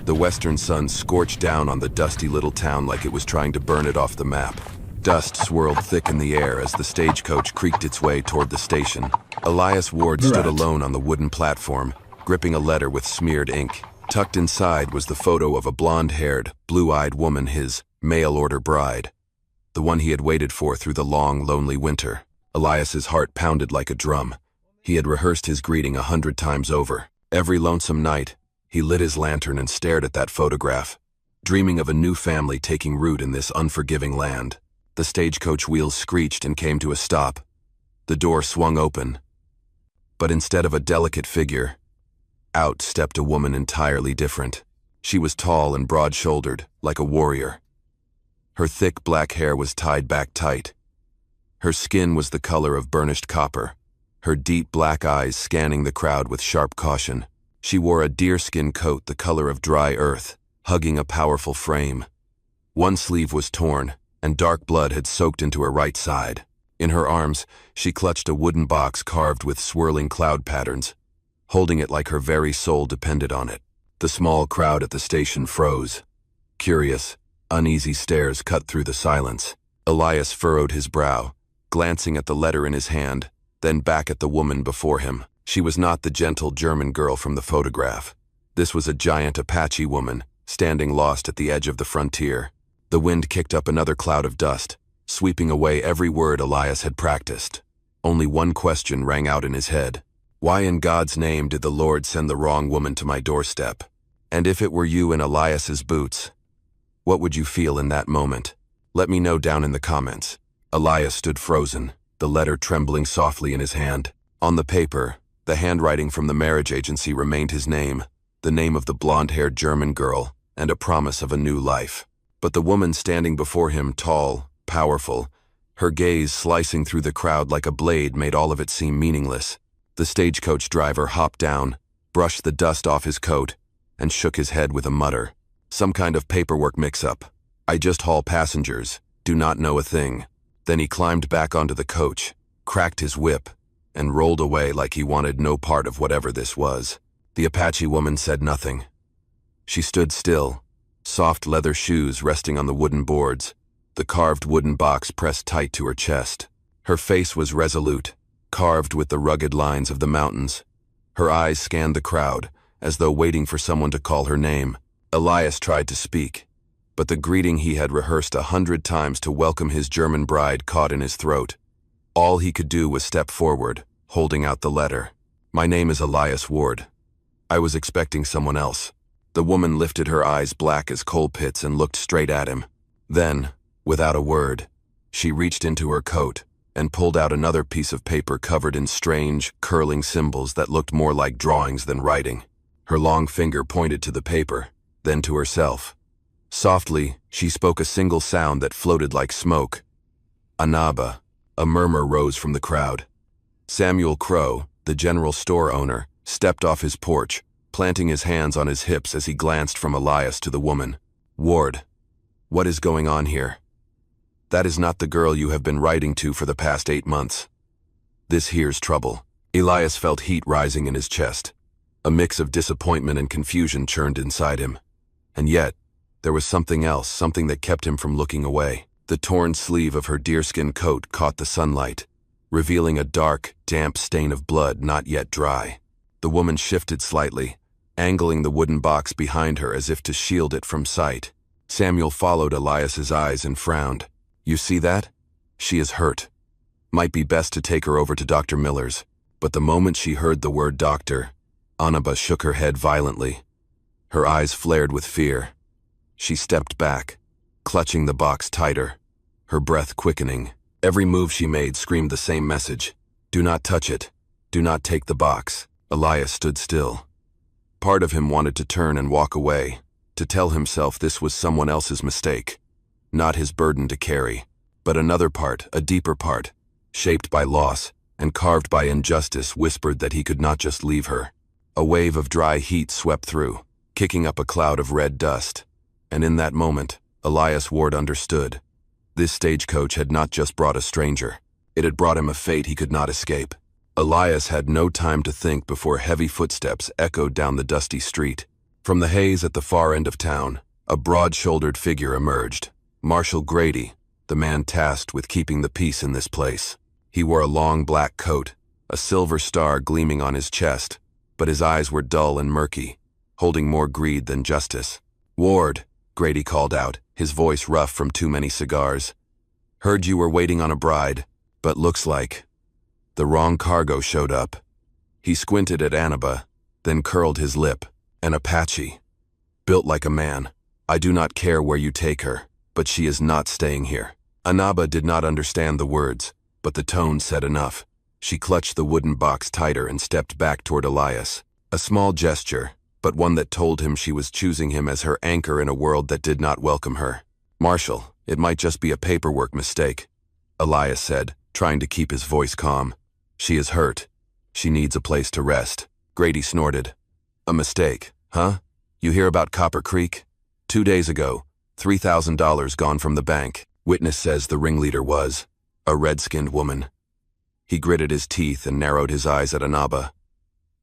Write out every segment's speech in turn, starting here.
The western sun scorched down on the dusty little town like it was trying to burn it off the map. Dust swirled thick in the air as the stagecoach creaked its way toward the station. Elias Ward stood alone on the wooden platform, gripping a letter with smeared ink. Tucked inside was the photo of a blonde-haired, blue-eyed woman, his mail-order bride. The one he had waited for through the long, lonely winter. Elias's heart pounded like a drum. He had rehearsed his greeting 100 times over. Every lonesome night, he lit his lantern and stared at that photograph, dreaming of a new family taking root in this unforgiving land. The stagecoach wheels screeched and came to a stop. The door swung open. But instead of a delicate figure, out stepped a woman entirely different. She was tall and broad-shouldered, like a warrior. Her thick black hair was tied back tight. Her skin was the color of burnished copper, her deep black eyes scanning the crowd with sharp caution. She wore a deerskin coat the color of dry earth, hugging a powerful frame. One sleeve was torn, and dark blood had soaked into her right side. In her arms, she clutched a wooden box carved with swirling cloud patterns, holding it like her very soul depended on it. The small crowd at the station froze. Curious, uneasy stares cut through the silence. Elias furrowed his brow, glancing at the letter in his hand, then back at the woman before him. She was not the gentle German girl from the photograph. This was a giant Apache woman, standing lost at the edge of the frontier. The wind kicked up another cloud of dust, sweeping away every word Elias had practiced. Only one question rang out in his head. Why in God's name did the Lord send the wrong woman to my doorstep? And if it were you in Elias's boots, what would you feel in that moment? Let me know down in the comments. Elias stood frozen, the letter trembling softly in his hand. On the paper, the handwriting from the marriage agency remained his name, the name of the blonde-haired German girl, and a promise of a new life. But the woman standing before him, tall, powerful, her gaze slicing through the crowd like a blade, made all of it seem meaningless. The stagecoach driver hopped down, brushed the dust off his coat, and shook his head with a mutter. Some kind of paperwork mix-up. I just haul passengers, do not know a thing. Then he climbed back onto the coach, cracked his whip, and rolled away like he wanted no part of whatever this was. The Apache woman said nothing. She stood still, soft leather shoes resting on the wooden boards, the carved wooden box pressed tight to her chest. Her face was resolute, carved with the rugged lines of the mountains. Her eyes scanned the crowd, as though waiting for someone to call her name. Elias tried to speak, but the greeting he had rehearsed 100 times to welcome his German bride caught in his throat. All he could do was step forward, holding out the letter. My name is Elias Ward. I was expecting someone else. The woman lifted her eyes black as coal pits and looked straight at him. Then, without a word, she reached into her coat and pulled out another piece of paper covered in strange, curling symbols that looked more like drawings than writing. Her long finger pointed to the paper, then to herself. Softly, she spoke a single sound that floated like smoke. Anaba. A murmur rose from the crowd. Samuel Crow, the general store owner, stepped off his porch, planting his hands on his hips as he glanced from Elias to the woman. Ward, what is going on here? That is not the girl you have been writing to for the past 8 months. This here's trouble. Elias felt heat rising in his chest. A mix of disappointment and confusion churned inside him. And yet, there was something else, something that kept him from looking away. The torn sleeve of her deerskin coat caught the sunlight, revealing a dark, damp stain of blood not yet dry. The woman shifted slightly, angling the wooden box behind her as if to shield it from sight. Samuel followed Elias's eyes and frowned. You see that? She is hurt. Might be best to take her over to Dr. Miller's. But the moment she heard the word doctor, Anaba shook her head violently. Her eyes flared with fear. She stepped back, clutching the box tighter, her breath quickening. Every move she made screamed the same message. Do not touch it. Do not take the box. Elias stood still. Part of him wanted to turn and walk away, to tell himself this was someone else's mistake, not his burden to carry. But another part, a deeper part, shaped by loss and carved by injustice, whispered that he could not just leave her. A wave of dry heat swept through, kicking up a cloud of red dust. And in that moment, Elias Ward understood. This stagecoach had not just brought a stranger. It had brought him a fate he could not escape. Elias had no time to think before heavy footsteps echoed down the dusty street. From the haze at the far end of town, a broad-shouldered figure emerged. Marshal Grady, the man tasked with keeping the peace in this place. He wore a long black coat, a silver star gleaming on his chest, but his eyes were dull and murky, holding more greed than justice. "Ward," Grady called out, his voice rough from too many cigars. "Heard you were waiting on a bride, but looks like the wrong cargo showed up." He squinted at Annaba, then curled his lip. "An Apache. Built like a man. I do not care where you take her, but she is not staying here." Annaba did not understand the words, but the tone said enough. She clutched the wooden box tighter and stepped back toward Elias. A small gesture, but one that told him she was choosing him as her anchor in a world that did not welcome her. "Marshal, it might just be a paperwork mistake," Elias said, trying to keep his voice calm. "She is hurt. She needs a place to rest." Grady snorted. "A mistake, huh? You hear about Copper Creek? 2 days ago, $3,000 gone from the bank. Witness says the ringleader was a red-skinned woman." He gritted his teeth and narrowed his eyes at Annaba.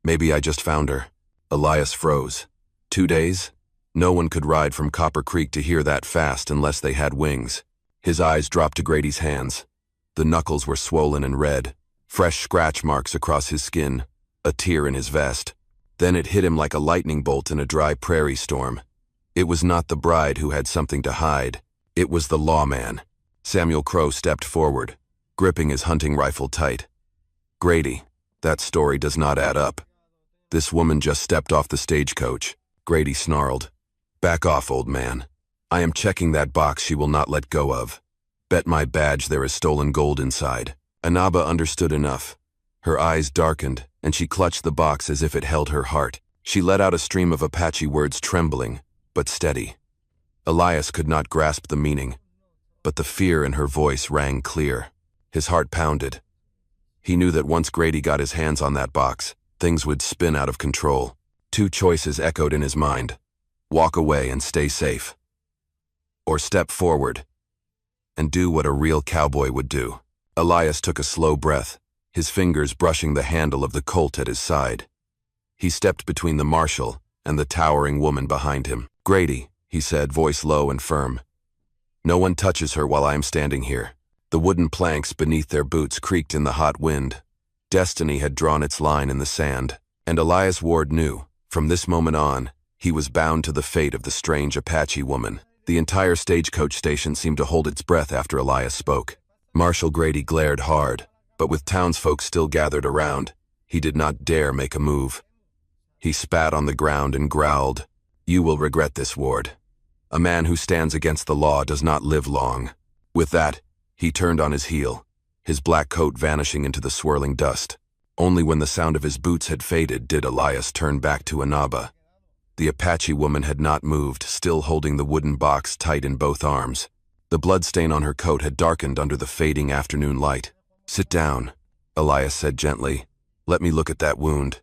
"Maybe I just found her." Elias froze. 2 days? No one could ride from Copper Creek to here that fast unless they had wings. His eyes dropped to Grady's hands. The knuckles were swollen and red, fresh scratch marks across his skin, a tear in his vest. Then it hit him like a lightning bolt in a dry prairie storm. It was not the bride who had something to hide. It was the lawman. Samuel Crow stepped forward, gripping his hunting rifle tight. "Grady, that story does not add up." "This woman just stepped off the stagecoach," Grady snarled. "Back off, old man. I am checking that box she will not let go of. Bet my badge there is stolen gold inside." Annaba understood enough. Her eyes darkened, and she clutched the box as if it held her heart. She let out a stream of Apache words, trembling, but steady. Elias could not grasp the meaning, but the fear in her voice rang clear. His heart pounded. He knew that once Grady got his hands on that box, things would spin out of control. 2 choices echoed in his mind: walk away and stay safe, or step forward and do what a real cowboy would do. Elias took a slow breath, his fingers brushing the handle of the Colt at his side. He stepped between the marshal and the towering woman behind him. "Grady," he said, voice low and firm. "No one touches her while I am standing here." The wooden planks beneath their boots creaked in the hot wind. Destiny had drawn its line in the sand, and Elias Ward knew, from this moment on, he was bound to the fate of the strange Apache woman. The entire stagecoach station seemed to hold its breath after Elias spoke. Marshal Grady glared hard, but with townsfolk still gathered around, he did not dare make a move. He spat on the ground and growled, "You will regret this, Ward. A man who stands against the law does not live long." With that, he turned on his heel, his black coat vanishing into the swirling dust. Only when the sound of his boots had faded did Elias turn back to Annaba. The Apache woman had not moved, still holding the wooden box tight in both arms. The bloodstain on her coat had darkened under the fading afternoon light. "Sit down," Elias said gently. "Let me look at that wound."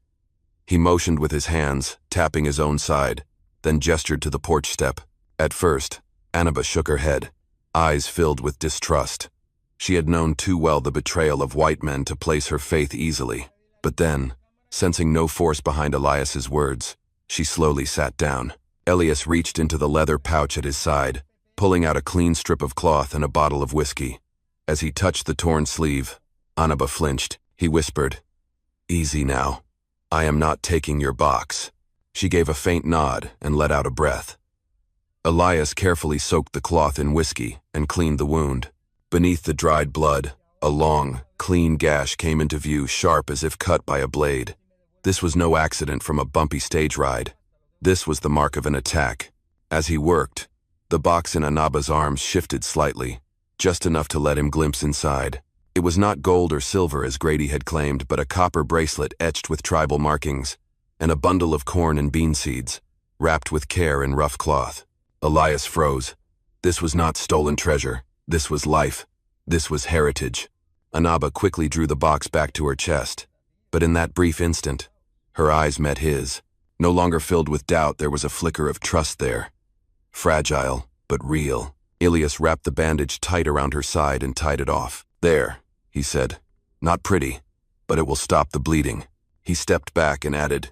He motioned with his hands, tapping his own side, then gestured to the porch step. At first, Annaba shook her head, eyes filled with distrust. She had known too well the betrayal of white men to place her faith easily. But then, sensing no force behind Elias's words, she slowly sat down. Elias reached into the leather pouch at his side, pulling out a clean strip of cloth and a bottle of whiskey. As he touched the torn sleeve, Annaba flinched. He whispered, "Easy now. I am not taking your box." She gave a faint nod and let out a breath. Elias carefully soaked the cloth in whiskey and cleaned the wound. Beneath the dried blood, a long, clean gash came into view, sharp as if cut by a blade. This was no accident from a bumpy stage ride. This was the mark of an attack. As he worked, the box in Annaba's arms shifted slightly, just enough to let him glimpse inside. It was not gold or silver as Grady had claimed, but a copper bracelet etched with tribal markings, and a bundle of corn and bean seeds, wrapped with care in rough cloth. Elias froze. This was not stolen treasure. This was life. This was heritage. Annaba quickly drew the box back to her chest, but in that brief instant, her eyes met his. No longer filled with doubt, there was a flicker of trust there. Fragile, but real. Elias wrapped the bandage tight around her side and tied it off. "There," he said. "Not pretty, but it will stop the bleeding." He stepped back and added,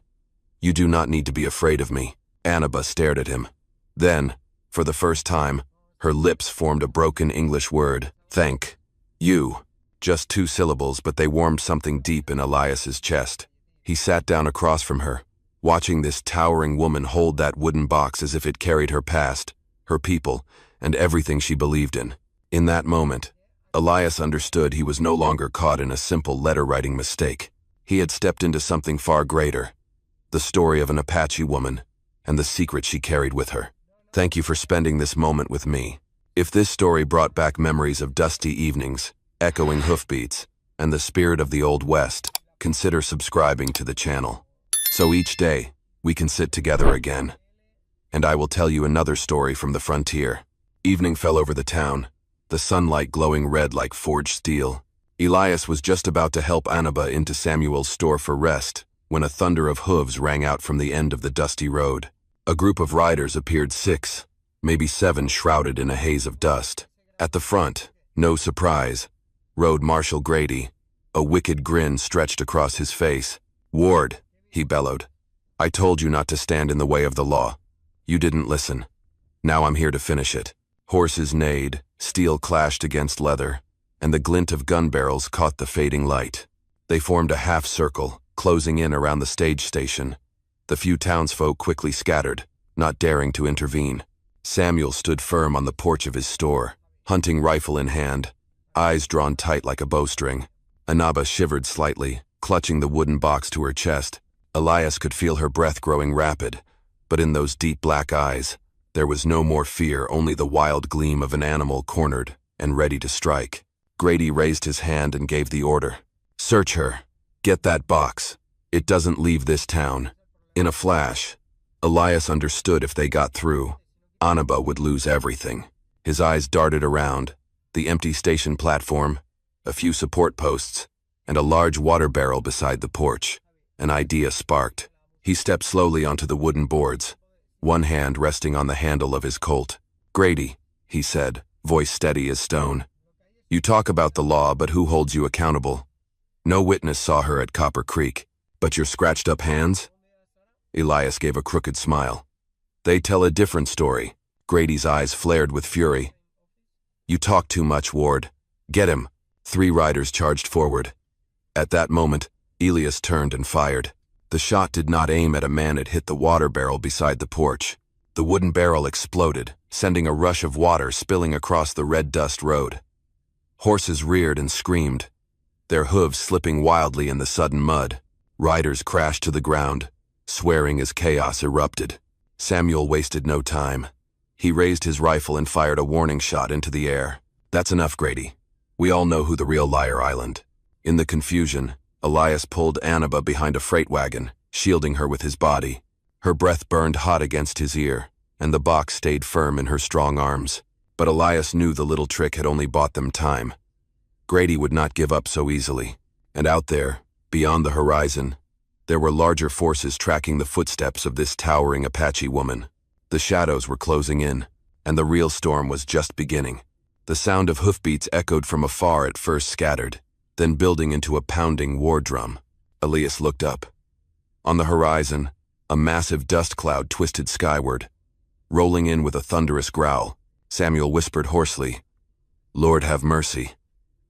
"You do not need to be afraid of me. Annaba stared at him. Then, for the first time, her lips formed a broken English word, thank you. Just 2 syllables, but they warmed something deep in Elias's chest. He sat down across from her, watching this towering woman hold that wooden box as if it carried her past, her people, and everything she believed in. In that moment, Elias understood he was no longer caught in a simple letter-writing mistake. He had stepped into something far greater, the story of an Apache woman, and the secret she carried with her. Thank you for spending this moment with me. If this story brought back memories of dusty evenings, echoing hoofbeats, and the spirit of the Old West, consider subscribing to the channel. So each day, we can sit together again. And I will tell you another story from the frontier. Evening fell over the town, the sunlight glowing red like forged steel. Elias was just about to help Annaba into Samuel's store for rest, when a thunder of hooves rang out from the end of the dusty road. A group of riders appeared, 6, maybe 7, shrouded in a haze of dust. At the front, no surprise, rode Marshal Grady. A wicked grin stretched across his face. "Ward," he bellowed, "I told you not to stand in the way of the law. You didn't listen. Now I'm here to finish it." Horses neighed, steel clashed against leather, and the glint of gun barrels caught the fading light. They formed a half-circle, closing in around the stage station. The few townsfolk quickly scattered, not daring to intervene. Samuel stood firm on the porch of his store, hunting rifle in hand, eyes drawn tight like a bowstring. Annaba shivered slightly, clutching the wooden box to her chest. Elias could feel her breath growing rapid, but in those deep black eyes, there was no more fear, only the wild gleam of an animal cornered and ready to strike. Grady raised his hand and gave the order. "Search her. Get that box. It doesn't leave this town." In a flash, Elias understood if they got through, Annaba would lose everything. His eyes darted around, the empty station platform, a few support posts, and a large water barrel beside the porch. An idea sparked. He stepped slowly onto the wooden boards, one hand resting on the handle of his Colt. "Grady," he said, voice steady as stone. "You talk about the law, but who holds you accountable? No witness saw her at Copper Creek, but your scratched-up hands?" Elias gave a crooked smile. "They tell a different story." Grady's eyes flared with fury. "You talk too much, Ward. Get him." 3 riders charged forward. At that moment, Elias turned and fired. The shot did not aim at a man, it hit the water barrel beside the porch. The wooden barrel exploded, sending a rush of water spilling across the red dust road. Horses reared and screamed, their hooves slipping wildly in the sudden mud. Riders crashed to the ground, swearing as chaos erupted. Samuel wasted no time. He raised his rifle and fired a warning shot into the air. "That's enough, Grady. We all know who the real Liar Island." In the confusion, Elias pulled Annaba behind a freight wagon, shielding her with his body. Her breath burned hot against his ear, and the box stayed firm in her strong arms. But Elias knew the little trick had only bought them time. Grady would not give up so easily. And out there, beyond the horizon, there were larger forces tracking the footsteps of this towering Apache woman. The shadows were closing in, and the real storm was just beginning. The sound of hoofbeats echoed from afar, at first scattered, then building into a pounding war drum. Elias looked up. On the horizon, a massive dust cloud twisted skyward. Rolling in with a thunderous growl, Samuel whispered hoarsely, "Lord have mercy."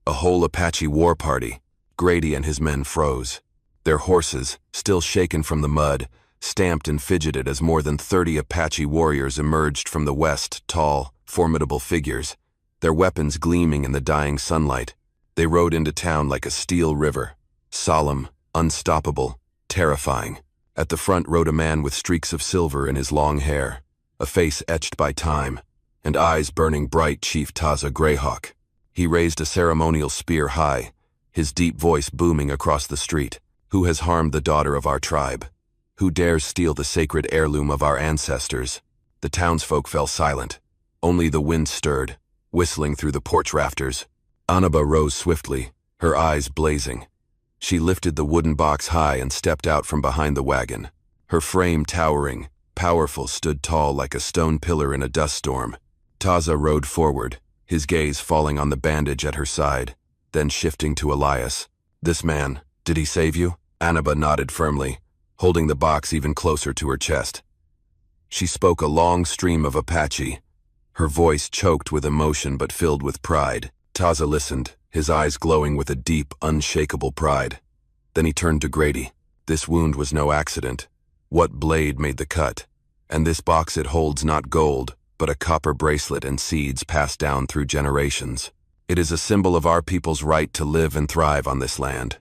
A whole Apache war party. Grady and his men froze. Their horses, still shaken from the mud, stamped and fidgeted as more than 30 Apache warriors emerged from the west, tall, formidable figures, their weapons gleaming in the dying sunlight. They rode into town like a steel river, solemn, unstoppable, terrifying. At the front rode a man with streaks of silver in his long hair, a face etched by time, and eyes burning bright, Chief Taza Greyhawk. He raised a ceremonial spear high, his deep voice booming across the street. "Who has harmed the daughter of our tribe? Who dares steal the sacred heirloom of our ancestors?" The townsfolk fell silent. Only the wind stirred, whistling through the porch rafters. Annaba rose swiftly, her eyes blazing. She lifted the wooden box high and stepped out from behind the wagon. Her frame towering, powerful, stood tall like a stone pillar in a dust storm. Taza rode forward, his gaze falling on the bandage at her side, then shifting to Elias. "This man, did he save you?" Annaba nodded firmly, holding the box even closer to her chest. She spoke a long stream of Apache, her voice choked with emotion but filled with pride. Taza listened, his eyes glowing with a deep, unshakable pride. Then he turned to Grady. This wound was no accident. What blade made the cut? And this box it holds not gold, but a copper bracelet and seeds passed down through generations. It is a symbol of our people's right to live and thrive on this land.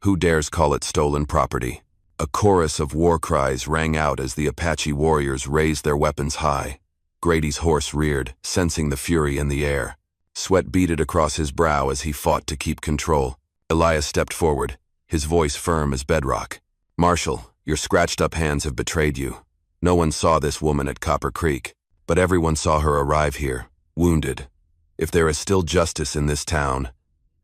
Who dares call it stolen property? A chorus of war cries rang out as the Apache warriors raised their weapons high. Grady's horse reared, sensing the fury in the air. Sweat beaded across his brow as he fought to keep control. Elias stepped forward, his voice firm as bedrock. "Marshal, your scratched-up hands have betrayed you. No one saw this woman at Copper Creek, but everyone saw her arrive here, wounded. If there is still justice in this town,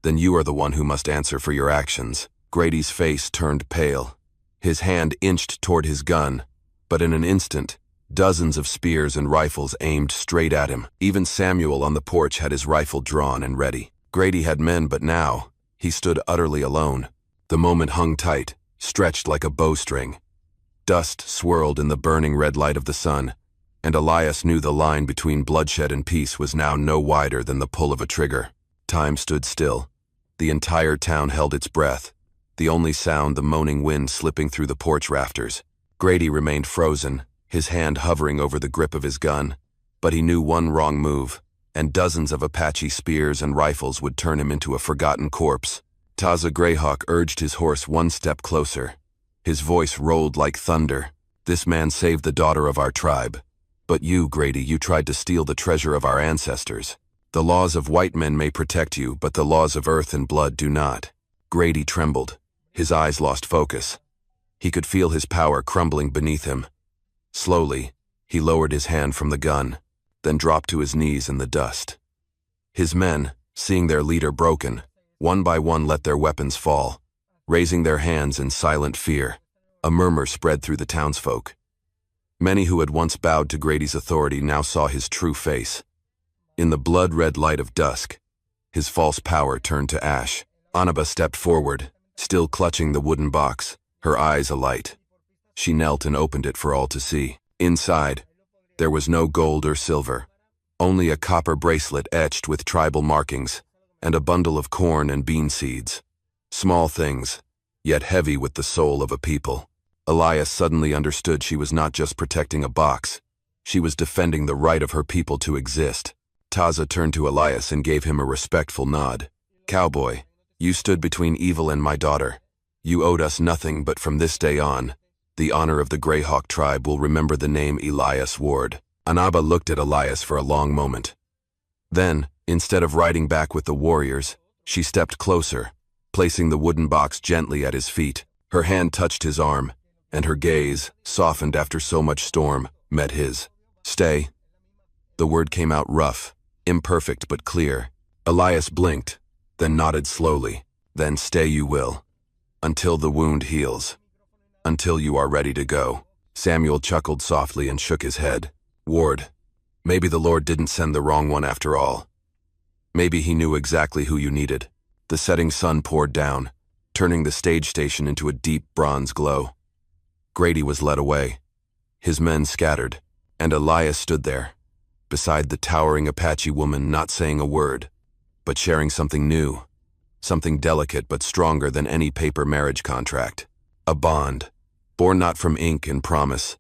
then you are the one who must answer for your actions." Grady's face turned pale. His hand inched toward his gun, but in an instant, dozens of spears and rifles aimed straight at him. Even Samuel on the porch had his rifle drawn and ready. Grady had men, but now, he stood utterly alone. The moment hung tight, stretched like a bowstring. Dust swirled in the burning red light of the sun, and Elias knew the line between bloodshed and peace was now no wider than the pull of a trigger. Time stood still. The entire town held its breath, the only sound the moaning wind slipping through the porch rafters. Grady remained frozen, his hand hovering over the grip of his gun, but he knew one wrong move, and dozens of Apache spears and rifles would turn him into a forgotten corpse. Taza Greyhawk urged his horse one step closer. His voice rolled like thunder. "This man saved the daughter of our tribe. But you, Grady, you tried to steal the treasure of our ancestors. The laws of white men may protect you, but the laws of earth and blood do not." Grady trembled. His eyes lost focus. He could feel his power crumbling beneath him. Slowly, he lowered his hand from the gun, then dropped to his knees in the dust. His men, seeing their leader broken, one by one let their weapons fall, raising their hands in silent fear. A murmur spread through the townsfolk. Many who had once bowed to Grady's authority now saw his true face. In the blood-red light of dusk, his false power turned to ash. Anaba stepped forward, still clutching the wooden box, her eyes alight. She knelt and opened it for all to see. Inside, there was no gold or silver, only a copper bracelet etched with tribal markings, and a bundle of corn and bean seeds. Small things, yet heavy with the soul of a people. Elias suddenly understood she was not just protecting a box, she was defending the right of her people to exist. Taza turned to Elias and gave him a respectful nod. "Cowboy, you stood between evil and my daughter. You owed us nothing, but from this day on, the honor of the Greyhawk tribe will remember the name Elias Ward." Anaba looked at Elias for a long moment. Then, instead of riding back with the warriors, she stepped closer, placing the wooden box gently at his feet. Her hand touched his arm, and her gaze, softened after so much storm, met his. "Stay." The word came out rough, imperfect but clear. Elias blinked, then nodded slowly. "Then stay you will, until the wound heals. Until you are ready to go." Samuel chuckled softly and shook his head. "Ward, maybe the Lord didn't send the wrong one after all. Maybe he knew exactly who you needed." The setting sun poured down, turning the stage station into a deep bronze glow. Grady was led away. His men scattered, and Elias stood there, beside the towering Apache woman, not saying a word, but sharing something new, something delicate but stronger than any paper marriage contract. A bond, born not from ink and promise,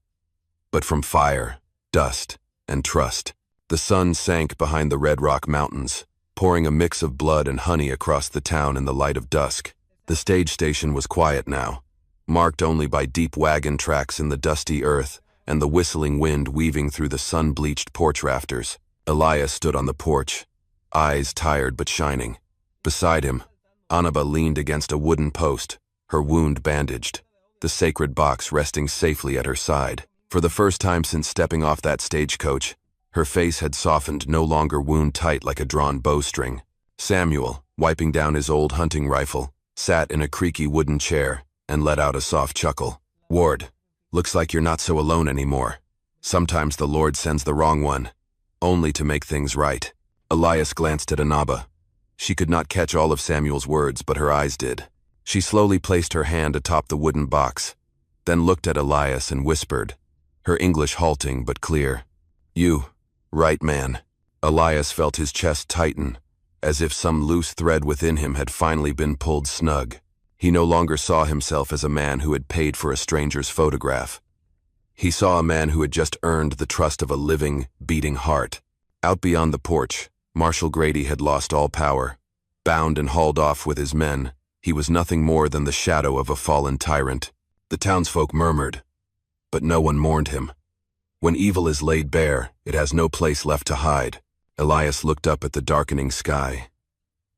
but from fire, dust, and trust. The sun sank behind the Red Rock Mountains, pouring a mix of blood and honey across the town in the light of dusk. The stage station was quiet now, marked only by deep wagon tracks in the dusty earth and the whistling wind weaving through the sun-bleached porch rafters. Elias stood on the porch, eyes tired but shining. Beside him, Anaba leaned against a wooden post, her wound bandaged, the sacred box resting safely at her side. For the first time since stepping off that stagecoach, her face had softened, no longer wound-tight like a drawn bowstring. Samuel, wiping down his old hunting rifle, sat in a creaky wooden chair and let out a soft chuckle. "Ward, looks like you're not so alone anymore. Sometimes the Lord sends the wrong one, only to make things right." Elias glanced at Anaba. She could not catch all of Samuel's words, but her eyes did. She slowly placed her hand atop the wooden box, then looked at Elias and whispered, her English halting but clear. "You, right man." Elias felt his chest tighten, as if some loose thread within him had finally been pulled snug. He no longer saw himself as a man who had paid for a stranger's photograph. He saw a man who had just earned the trust of a living, beating heart. Out beyond the porch, Marshal Grady had lost all power. Bound and hauled off with his men, he was nothing more than the shadow of a fallen tyrant. The townsfolk murmured, but no one mourned him. When evil is laid bare, it has no place left to hide. Elias looked up at the darkening sky.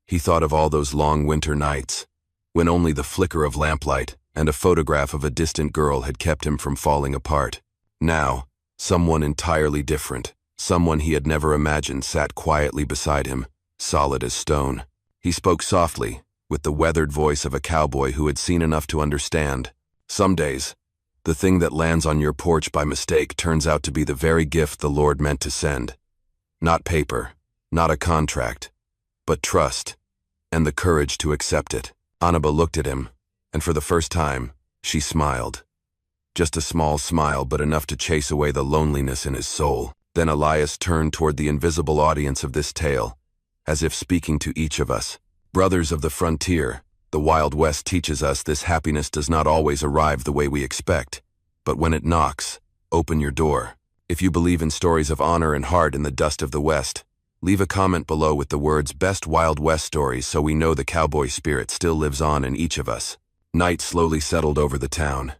He thought of all those long winter nights, when only the flicker of lamplight and a photograph of a distant girl had kept him from falling apart. Now, someone entirely different, someone he had never imagined, sat quietly beside him, solid as stone. He spoke softly, with the weathered voice of a cowboy who had seen enough to understand. Some days, the thing that lands on your porch by mistake turns out to be the very gift the Lord meant to send. Not paper, not a contract, but trust, and the courage to accept it. Annaba looked at him, and for the first time, she smiled. Just a small smile, but enough to chase away the loneliness in his soul. Then Elias turned toward the invisible audience of this tale, as if speaking to each of us. Brothers of the frontier, the Wild West teaches us this: happiness does not always arrive the way we expect, but when it knocks, open your door. If you believe in stories of honor and heart in the dust of the West, leave a comment below with the words "Best Wild West Stories" so we know the cowboy spirit still lives on in each of us. Night slowly settled over the town,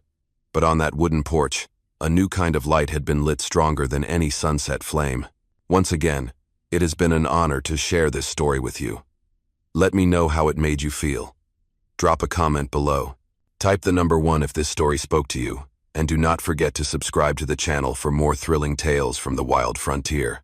but on that wooden porch, a new kind of light had been lit stronger than any sunset flame. Once again, it has been an honor to share this story with you. Let me know how it made you feel. Drop a comment below. Type the number 1 if this story spoke to you, and do not forget to subscribe to the channel for more thrilling tales from the wild frontier.